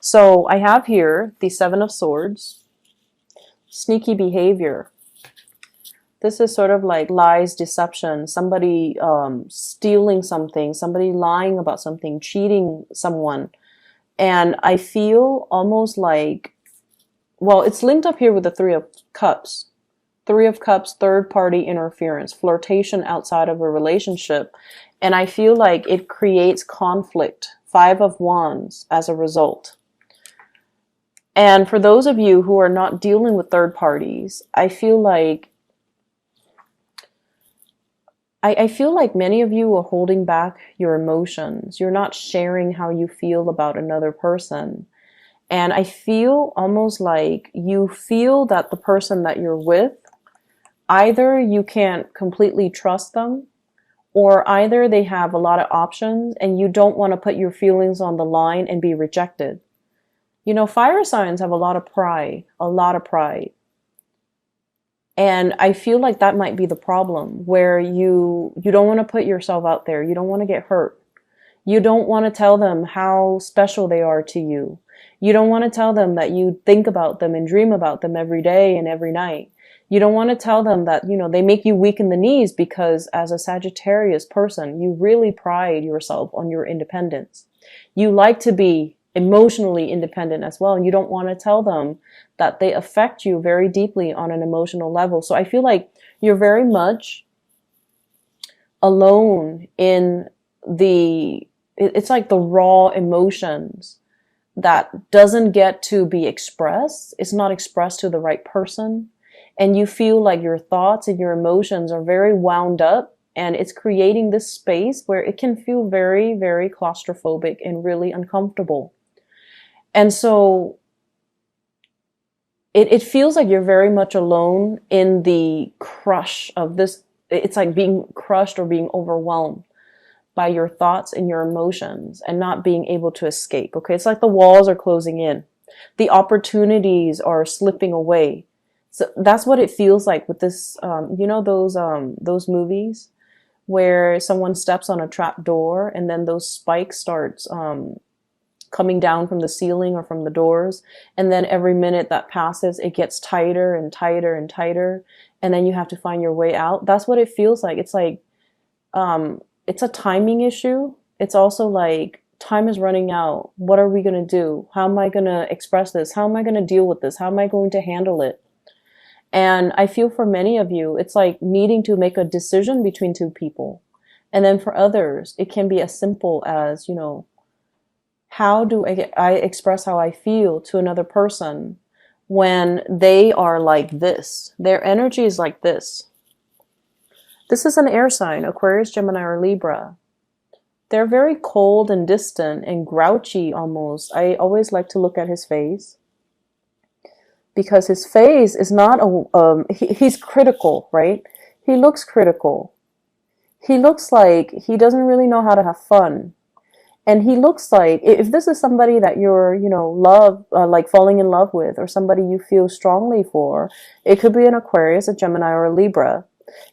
So I have here the Seven of Swords, sneaky behavior. This is sort of like lies, deception, somebody stealing something, somebody lying about something, cheating someone. And I feel almost like, well, it's linked up here with the Three of Cups. Three of Cups, third party interference, flirtation outside of a relationship. And I feel like it creates conflict. Five of Wands as a result. And for those of you who are not dealing with third parties, I feel like many of you are holding back your emotions. You're not sharing how you feel about another person. And I feel almost like you feel that the person that you're with, either you can't completely trust them, or either they have a lot of options and you don't want to put your feelings on the line and be rejected. You know, fire signs have a lot of pride, a lot of pride. And I feel like that might be the problem, where you don't want to put yourself out there. You don't want to get hurt. You don't want to tell them how special they are to you. You don't want to tell them that you think about them and dream about them every day and every night. You don't want to tell them that, you know, they make you weak in the knees, because as a Sagittarius person, you really pride yourself on your independence. You like to be emotionally independent as well. And you don't want to tell them that they affect you very deeply on an emotional level. So I feel like you're very much alone in it's like the raw emotions that doesn't get to be expressed. It's not expressed to the right person. And you feel like your thoughts and your emotions are very wound up, and it's creating this space where it can feel very, very claustrophobic and really uncomfortable. And so it feels like you're very much alone in the crush of this. It's like being crushed or being overwhelmed by your thoughts and your emotions and not being able to escape. Okay. It's like the walls are closing in. The opportunities are slipping away. So that's what it feels like with this, you know, those movies where someone steps on a trap door and then those spikes starts, coming down from the ceiling or from the doors. And then every minute that passes, it gets tighter and tighter and tighter. And then you have to find your way out. That's what it feels like. It's like, it's a timing issue. It's also like time is running out. What are we going to do? How am I going to express this? How am I going to deal with this? How am I going to handle it? And I feel for many of you, it's like needing to make a decision between two people. And then for others, it can be as simple as, you know, how do I express how I feel to another person when they are like this? Their energy is like this. This is an air sign, Aquarius, Gemini, or Libra. They're very cold and distant and grouchy almost. I always like to look at his face, because his face is not he's critical, right? He looks critical. He looks like he doesn't really know how to have fun. And he looks like, if this is somebody that you're, you know, like falling in love with, or somebody you feel strongly for, it could be an Aquarius, a Gemini, or a Libra.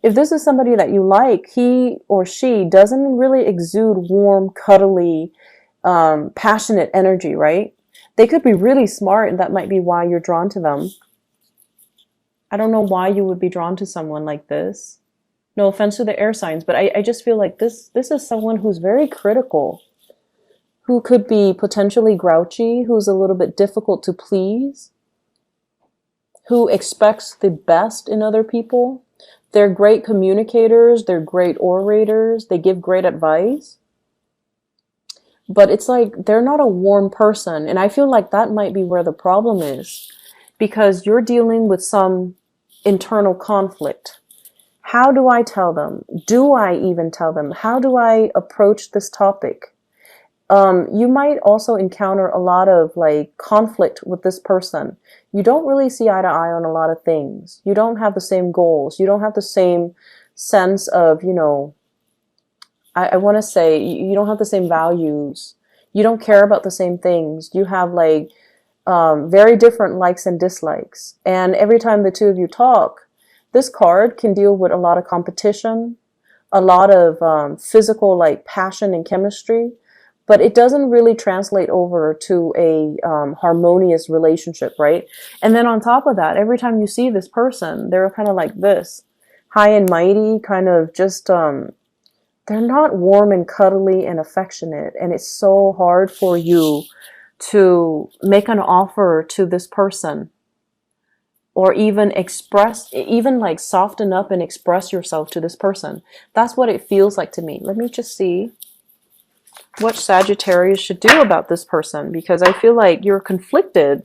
If this is somebody that you like, he or she doesn't really exude warm, cuddly, passionate energy, right? They could be really smart, and that might be why you're drawn to them. I don't know why you would be drawn to someone like this. No offense to the air signs, but I just feel like this is someone who's very critical, who could be potentially grouchy, who's a little bit difficult to please, who expects the best in other people. They're great communicators, they're great orators, they give great advice. But it's like they're not a warm person. And I feel like that might be where the problem is, because you're dealing with some internal conflict. How do I tell them? Do I even tell them? How do I approach this topic? You might also encounter a lot of like conflict with this person. You don't really see eye to eye on a lot of things. You don't have the same goals. You don't have the same sense of, you know, I want to say you don't have the same values. You don't care about the same things. You have like very different likes and dislikes. And every time the two of you talk, this card can deal with a lot of competition, a lot of physical like passion and chemistry. but it doesn't really translate over to a harmonious relationship, right? And then on top of that, every time you see this person, they're kind of like this, high and mighty, kind of just, they're not warm and cuddly and affectionate. And it's so hard for you to make an offer to this person, or even like soften up and express yourself to this person. That's what it feels like to me. Let me just see what Sagittarius should do about this person, because I feel like you're conflicted.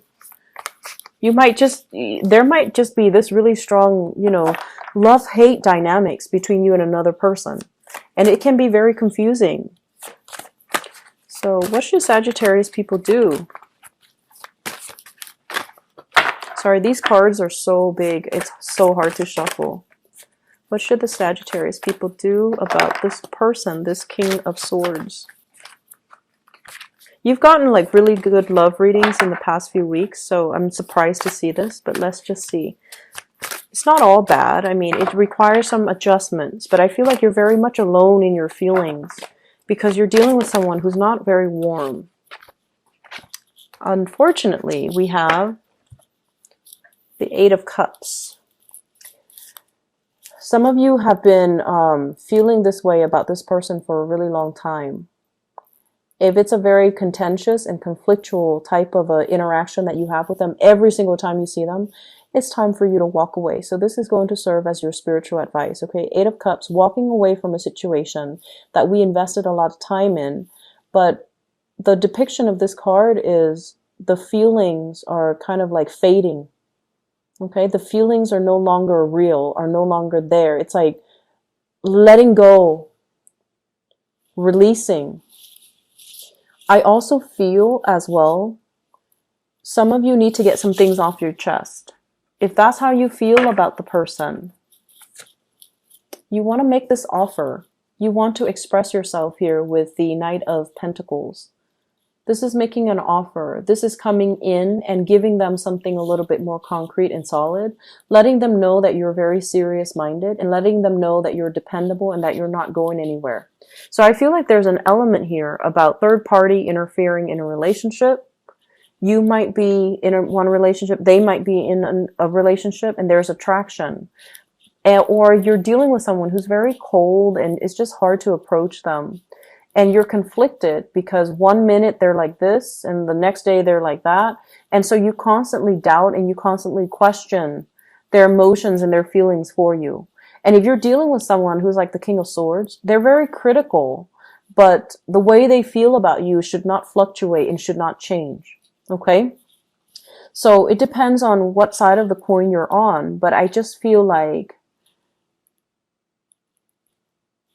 There might just be this really strong, love-hate dynamics between you and another person. And it can be very confusing. So what should Sagittarius people do? Sorry, these cards are so big. It's so hard to shuffle. What should the Sagittarius people do about this person, this King of Swords? You've gotten like really good love readings in the past few weeks, so I'm surprised to see this, but let's just see. It's not all bad. I mean, it requires some adjustments, but I feel like you're very much alone in your feelings because you're dealing with someone who's not very warm. Unfortunately, we have the Eight of Cups. Some of you have been feeling this way about this person for a really long time. If it's a very contentious and conflictual type of interaction that you have with them every single time you see them, it's time for you to walk away. So this is going to serve as your spiritual advice, okay? Eight of Cups, walking away from a situation that we invested a lot of time in, but the depiction of this card is the feelings are kind of like fading, okay? The feelings are no longer real, are no longer there. It's like letting go, releasing. I also feel as well, some of you need to get some things off your chest. If that's how you feel about the person, you want to make this offer. You want to express yourself here with the Knight of Pentacles. This is making an offer. This is coming in and giving them something a little bit more concrete and solid, letting them know that you're very serious-minded and letting them know that you're dependable and that you're not going anywhere. So I feel like there's an element here about third party interfering in a relationship. You might be in one relationship, they might be in a relationship, and there's attraction. Or you're dealing with someone who's very cold and it's just hard to approach them. And you're conflicted because one minute they're like this and the next day they're like that. And so you constantly doubt and you constantly question their emotions and their feelings for you. And if you're dealing with someone who's like the King of Swords, they're very critical, but the way they feel about you should not fluctuate and should not change. Okay? So it depends on what side of the coin you're on, but I just feel like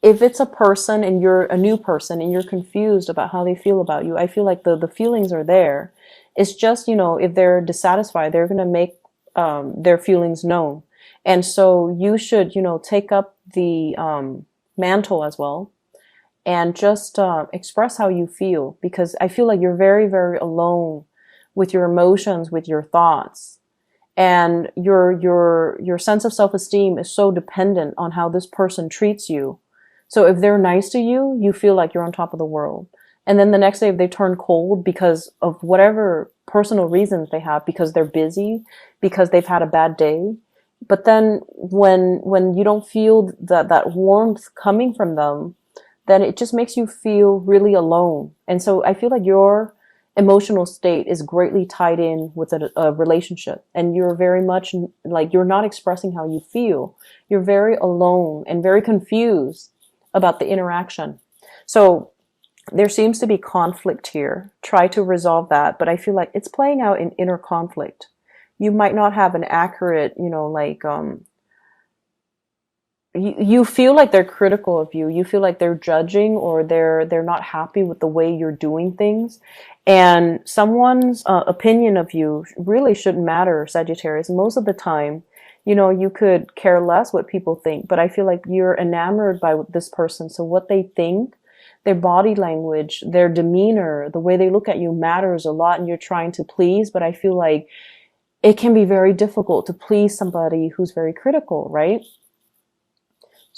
if it's a person and you're a new person and you're confused about how they feel about you, I feel like the feelings are there. It's just, if they're dissatisfied, they're going to make their feelings known. And so you should, take up the mantle as well and just express how you feel, because I feel like you're very, very alone with your emotions, with your thoughts. And your sense of self-esteem is so dependent on how this person treats you. So if they're nice to you, you feel like you're on top of the world. And then the next day, if they turn cold because of whatever personal reasons they have, because they're busy, because they've had a bad day. But then when you don't feel that warmth coming from them, then it just makes you feel really alone. And so I feel like your emotional state is greatly tied in with a relationship. And you're very much like, you're not expressing how you feel. You're very alone and very confused about the interaction. So there seems to be conflict here. Try to resolve that. But I feel like it's playing out in inner conflict. You might not have an accurate, you feel like they're critical of you. You feel like they're judging, or they're not happy with the way you're doing things. And someone's opinion of you really shouldn't matter, Sagittarius. Most of the time, you could care less what people think, but I feel like you're enamored by this person. So what they think, their body language, their demeanor, the way they look at you matters a lot, and you're trying to please. But I feel like it can be very difficult to please somebody who's very critical, right?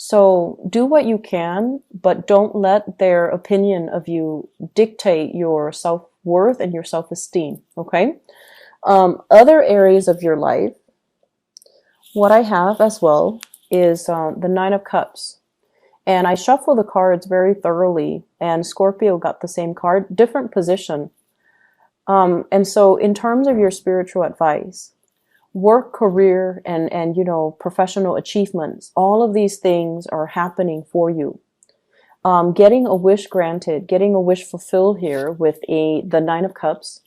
So do what you can, but don't let their opinion of you dictate your self-worth and your self-esteem, okay? Other areas of your life, what I have as well is the Nine of Cups. And I shuffle the cards very thoroughly, and Scorpio got the same card, different position. And so in terms of your spiritual advice, work, career, and you know, professional achievements, all of these things are happening for you. Getting a wish granted, getting a wish fulfilled here with the Nine of Cups.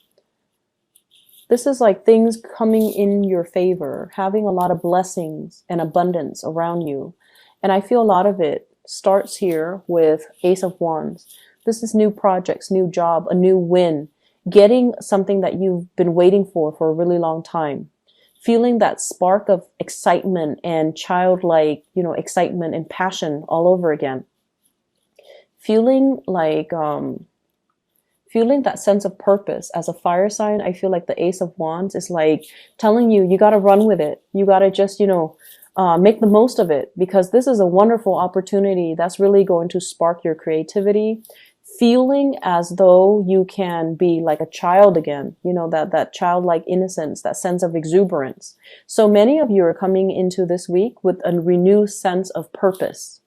This is like things coming in your favor, having a lot of blessings and abundance around you. And I feel a lot of it starts here with Ace of Wands. This is new projects, new job, a new win, getting something that you've been waiting for a really long time. Feeling that spark of excitement and childlike, you know, excitement and passion all over again. Feeling like, feeling that sense of purpose. As a fire sign, I feel like the Ace of Wands is like telling you, you got to run with it. You got to just, you know, make the most of it, because this is a wonderful opportunity that's really going to spark your creativity. Feeling as though you can be like a child again, you know, that childlike innocence, that sense of exuberance. So many of you are coming into this week with a renewed sense of purpose.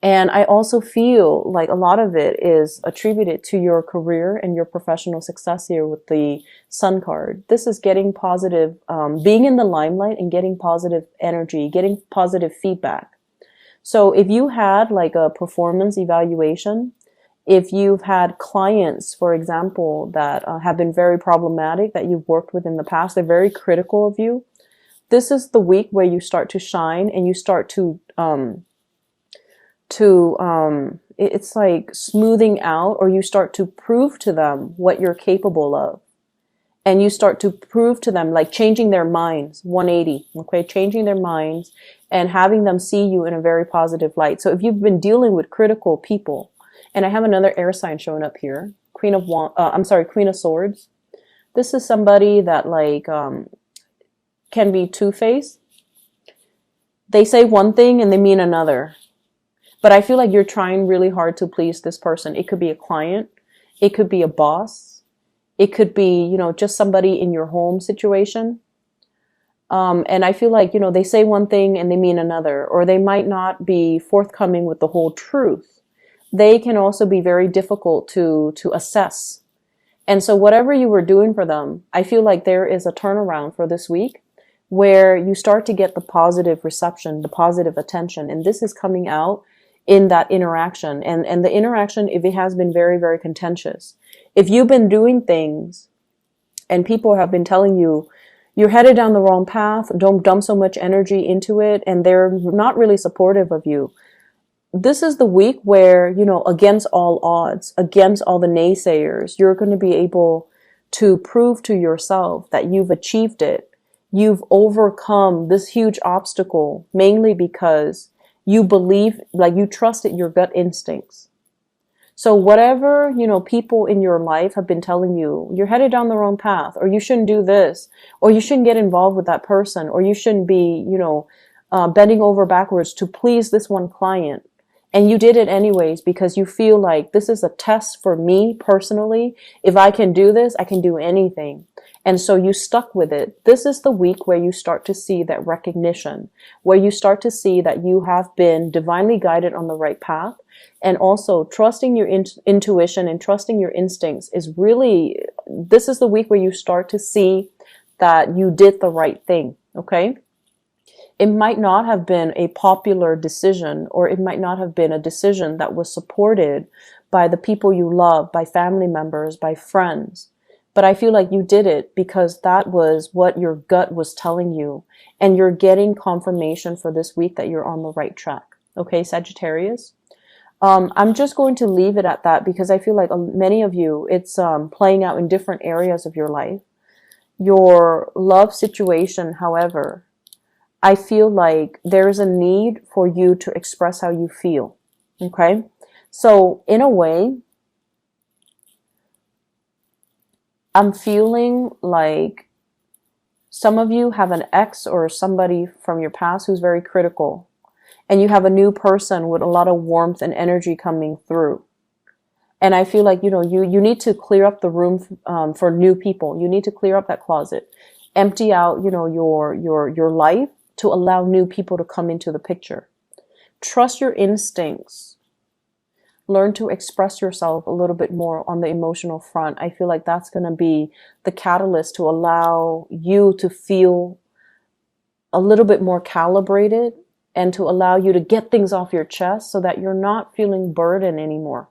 And I also feel like a lot of it is attributed to your career and your professional success here with the Sun card. This is getting positive, being in the limelight and getting positive energy, getting positive feedback. So if you had like a performance evaluation, if you've had clients, for example, that have been very problematic, that you've worked with in the past, they're very critical of you, this is the week where you start to shine and you start to it's like smoothing out, or you start to prove to them what you're capable of. And you start to prove to them, like changing their minds, 180, okay? Changing their minds and having them see you in a very positive light. So if you've been dealing with critical people, and I have another air sign showing up here, Queen of Swords. This is somebody that like, can be two-faced. They say one thing and they mean another. But I feel like you're trying really hard to please this person. It could be a client. It could be a boss. It could be, you know, just somebody in your home situation. And I feel like, you know, they say one thing and they mean another, or they might not be forthcoming with the whole truth. They can also be very difficult to assess. And so whatever you were doing for them, I feel like there is a turnaround for this week where you start to get the positive reception, the positive attention. And this is coming out in that interaction. And the interaction, if it has been very, very contentious, if you've been doing things and people have been telling you, you're headed down the wrong path, don't dump so much energy into it, and they're not really supportive of you, this is the week where, you know, against all odds, against all the naysayers, you're going to be able to prove to yourself that you've achieved it. You've overcome this huge obstacle, mainly because you believe, like you trusted your gut instincts. So whatever, you know, people in your life have been telling you, you're headed down the wrong path, or you shouldn't do this, or you shouldn't get involved with that person, or you shouldn't be, you know, bending over backwards to please this one client. And you did it anyways because you feel like this is a test for me personally. If I can do this, I can do anything. And so you stuck with it. This is the week where you start to see that recognition, where you start to see that you have been divinely guided on the right path. And also trusting your intuition and trusting your instincts is really, this is the week where you start to see that you did the right thing. Okay. It might not have been a popular decision, or it might not have been a decision that was supported by the people you love, by family members, by friends. But I feel like you did it because that was what your gut was telling you. And you're getting confirmation for this week that you're on the right track. Okay, Sagittarius? I'm just going to leave it at that because I feel like many of you, it's playing out in different areas of your life. Your love situation, however, I feel like there's a need for you to express how you feel. Okay? So in a way, I'm feeling like some of you have an ex or somebody from your past who's very critical. and you have a new person with a lot of warmth and energy coming through. And I feel like, you need to clear up the room for new people. You need to clear up that closet, empty out, your life to allow new people to come into the picture. Trust your instincts. Learn to express yourself a little bit more on the emotional front. I feel like that's going to be the catalyst to allow you to feel a little bit more calibrated and to allow you to get things off your chest so that you're not feeling burdened anymore.